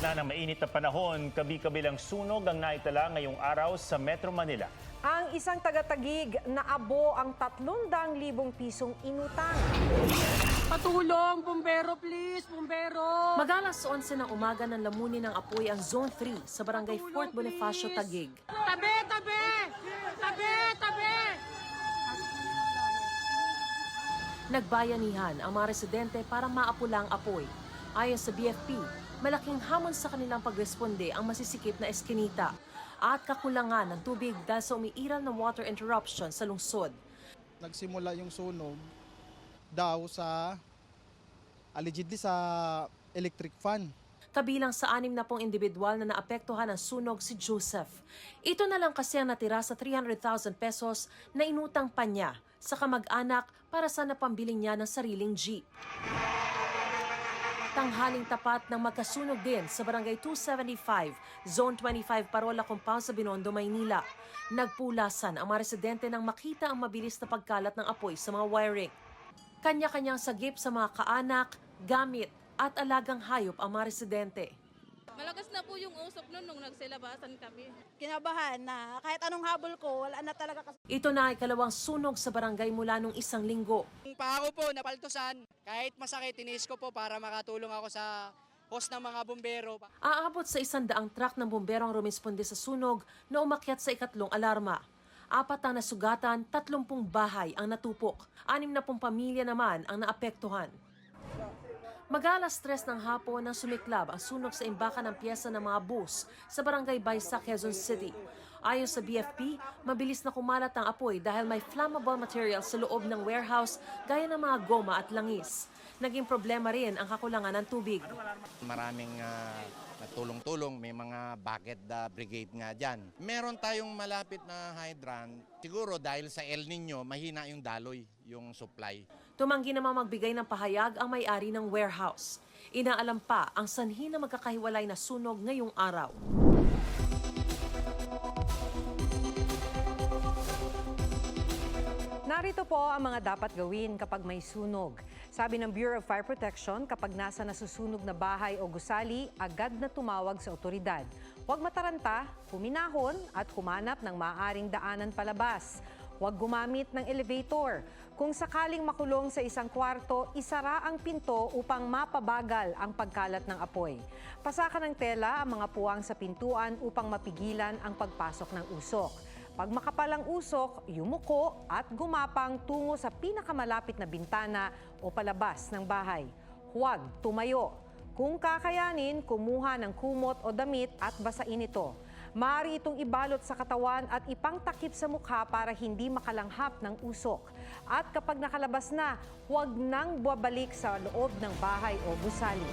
gitna ng mainit na panahon, kabi-kabilang sunog ang naitala ngayong araw sa Metro Manila. Ang isang taga-Taguig naabo ang 300,000 pisong inutang. Patulong, bumbero please, bumbero! Mag-alas 11 ng umaga ng lamunin ng apoy ang Zone 3 sa Barangay Fort Bonifacio, Taguig. Tabi, tabi! Tabi, tabi! Nagbayanihan ang mga residente para maapula ang apoy. Ayon sa BFP, malaking hamon sa kanilang pagresponde ang masisikip na eskinita at kakulangan ng tubig dahil sa umiiral ng water interruption sa lungsod. Nagsimula yung sunog daw sa allegedly sa electric fan. Kabilang sa 60 individual na naapektuhan ng sunog si Joseph. Ito na lang kasi ang natira sa 300,000 pesos na inutang pa niya sa kamag-anak para sa napambili niya ng sariling jeep. Tanghaling tapat ng magkasunog din sa Barangay 275, Zone 25, Parola Compound sa Binondo, Maynila. Nagpulasan ang mga residente nang makita ang mabilis na pagkalat ng apoy sa mga wiring. Kanya-kanyang sagip sa mga kaanak, gamit at alagang hayop ang mga residente. Malakas na po yung usok noon nung nagsilabasan kami. Kinabahan na kahit anong habol ko, wala na talaga kasi. Ito na ay kalawang sunog sa barangay mula nung isang linggo. Yung paa ko po napaltusan, kahit masakit tinis ko po para makatulong ako sa host ng mga bumbero. Aabot sa 100 truck ng bumbero ang rumisponde sa sunog na umakyat sa ikatlong alarma. 4 ang nasugatan, 30 bahay ang natupok. 60 pamilya naman ang naapektuhan. Mag-alas 3 ng hapon nang sumiklab ang sunog sa imbakan ng pyesa ng mga bus sa Barangay Baysa, Quezon City. Ayon sa BFP, mabilis na kumalat ang apoy dahil may flammable material sa loob ng warehouse gaya ng mga goma at langis. Naging problema rin ang kakulangan ng tubig. Maraming natulong-tulong, may mga bucket brigade nga dyan. Meron tayong malapit na hydrant. Siguro dahil sa El Nino, mahina yung daloy, yung supply. Tumanggi namang magbigay ng pahayag ang may-ari ng warehouse. Inaalam pa ang sanhi na magkakahiwalay na sunog ngayong araw. Narito po ang mga dapat gawin kapag may sunog. Sabi ng Bureau of Fire Protection, kapag nasa nasusunog na bahay o gusali, agad na tumawag sa otoridad. Huwag mataranta, huminahon at humanap ng maaaring daanan palabas. Huwag gumamit ng elevator. Kung sakaling makulong sa isang kwarto, isara ang pinto upang mapabagal ang pagkalat ng apoy. Pasakan ng tela ang mga puwang sa pintuan upang mapigilan ang pagpasok ng usok. Pag makapal ang usok, yumuko at gumapang tungo sa pinakamalapit na bintana o palabas ng bahay. Huwag tumayo. Kung kakayanin, kumuha ng kumot o damit at basain ito. Maaari itong ibalot sa katawan at ipangtakip sa mukha para hindi makalanghap ng usok. At kapag nakalabas na, huwag nang babalik sa loob ng bahay o gusali.